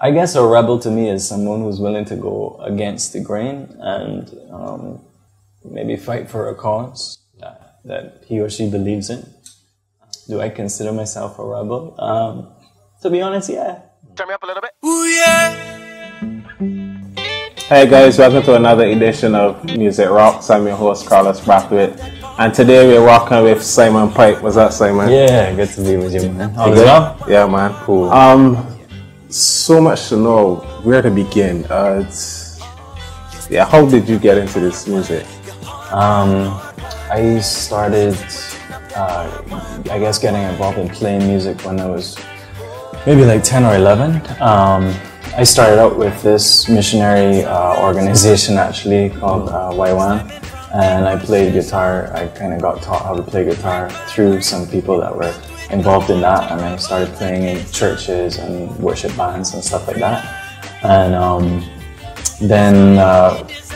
I guess a rebel to me is someone who's willing to go against the grain and maybe fight for a cause that he or she believes in. Do I consider myself a rebel? To be honest, yeah. Turn me up a little bit. Ooh, yeah. Hey guys, welcome to another edition of Music Rocks. I'm your host, Carlos Brathwaite, and today we're rocking with Simon Pipe. What's up, Simon? Yeah, good to be with you, man. All good? Well? Yeah, man. Cool. So much to know. Where to begin? How did you get into this music? I started, I guess, getting involved in playing music when I was maybe like 10 or 11. I started out with this missionary organization actually called YWAM, and I played guitar. I kind of got taught how to play guitar through some people that were involved in that, and I started playing in churches and worship bands and stuff like that. And then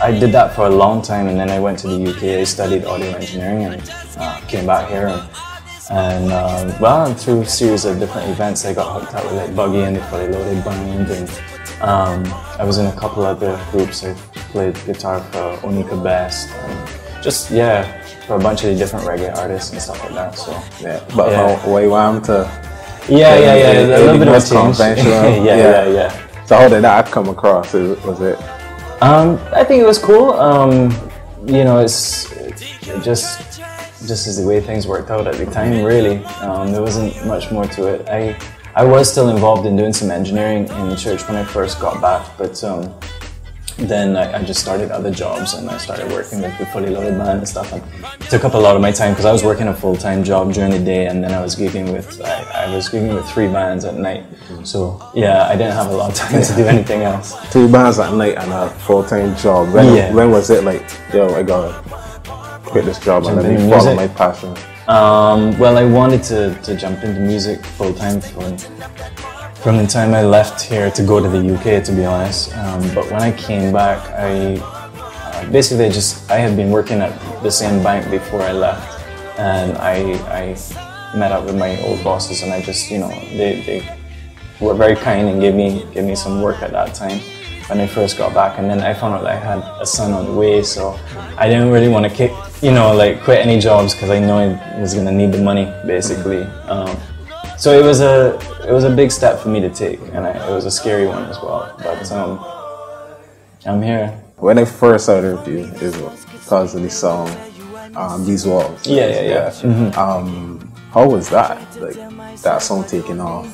I did that for a long time, and then I went to the UK. I studied audio engineering and came back here. And well, through a series of different events, I got hooked up with like Buggy and the Fully Loaded Band, and I was in a couple other groups. I played guitar for Onika Best, and just for a bunch of different reggae artists and stuff like that. So But from YWAM to a little bit of a change. Yeah. So how did that come across? Was it? I think it was cool. You know, it's just as the way things worked out at the time, really. There wasn't much more to it. I was still involved in doing some engineering in the church when I first got back, but then I just started other jobs, and I started working with the Fully Loaded Band and stuff. And it took up a lot of my time because I was working a full-time job during the day, and then I was gigging with 3 bands at night. So yeah, I didn't have a lot of time to do anything else. 3 bands at night and a full-time job. When was it like, yo, I gotta quit this job and let me follow my passion? Well, I wanted to jump into music full-time from the time I left here to go to the UK, to be honest. But when I came back, I had been working at the same bank before I left, and I met up with my old bosses, and I just, they were very kind and gave me some work at that time when I first got back. And then I found out that I had a son on the way, so I didn't really want to quit any jobs because I know I was gonna need the money, basically. So it was a big step for me to take, and it was a scary one as well. But I'm here. When I first heard of you, it was because of the song "These Walls." Yeah. How was that? Like that song taking off?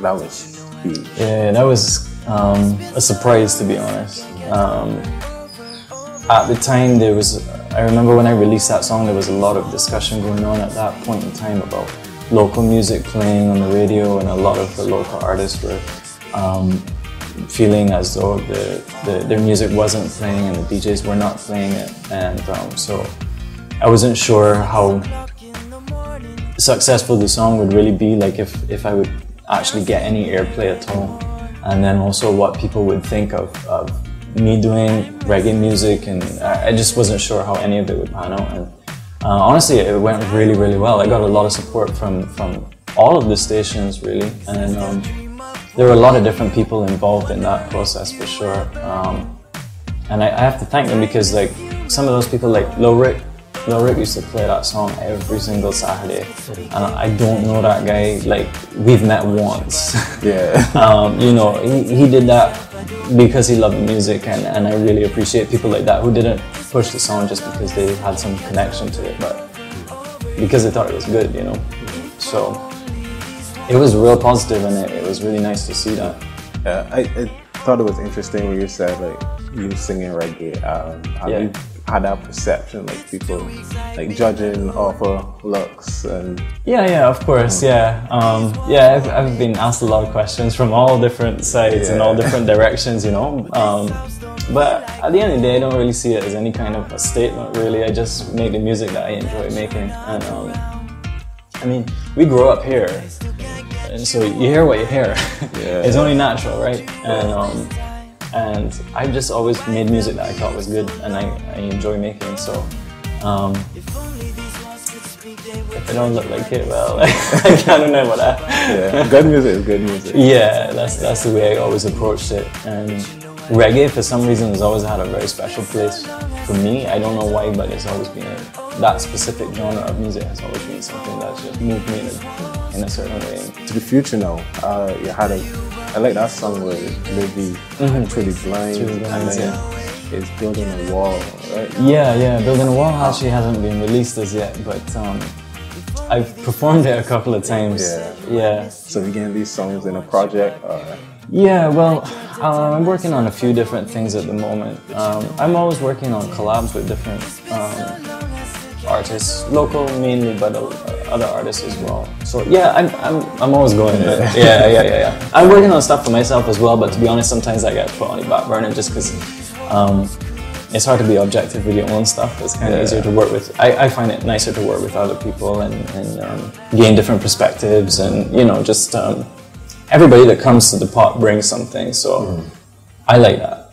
That was huge. Yeah, that was a surprise, to be honest. At the time, I remember when I released that song, there was a lot of discussion going on at that point in time about local music playing on the radio, and a lot of the local artists were feeling as though their music wasn't playing and the DJs were not playing it. And so I wasn't sure how successful the song would really be, like if I would actually get any airplay at all. And then also what people would think of me doing reggae music, and I just wasn't sure how any of it would pan out. And honestly, it went really, really well. I got a lot of support from all of the stations, really, and there were a lot of different people involved in that process, for sure. And I have to thank them, because like some of those people, like Lil Rick used to play that song every single Saturday, and I don't know that guy. Like, we've met once. He did that because he loved music, and I really appreciate people like that who didn't push the song just because they had some connection to it, but because they thought it was good, So it was real positive, and it was really nice to see that. Yeah, I thought it was interesting when you said like you singing reggae. Have you had that perception, like people like judging off of looks and? Yeah, of course, I've been asked a lot of questions from all different sides and all different directions, but at the end of the day, I don't really see it as any kind of a statement, really. I just make the music that I enjoy making, and I mean, we grow up here, and so you hear what you hear. It's only natural, right? And I just always made music that I thought was good, and I enjoy making. So if it don't look like it, well, I can't remember that. Yeah, good music is good music. Yeah, that's the way I always approached it. And reggae, for some reason, has always had a very special place for me. I don't know why, but it's always been that specific genre of music has always been something that's just moved me in a certain way. To the future now, you had I like that song where Libby Truly Blind, and then it's Building a Wall, right? Yeah, Building a Wall actually hasn't been released as yet, but I've performed it a couple of times. Yeah. So you're getting these songs in a project? Yeah, well, I'm working on a few different things at the moment. I'm always working on collabs with different artists, local mainly, but other artists as well. So yeah, I'm always going there. Yeah. I'm working on stuff for myself as well, but to be honest, sometimes I get put on the back burner just because it's hard to be objective with your own stuff. It's kind of easier to work with. I find it nicer to work with other people and gain different perspectives, and just everybody that comes to the pot brings something. So I like that.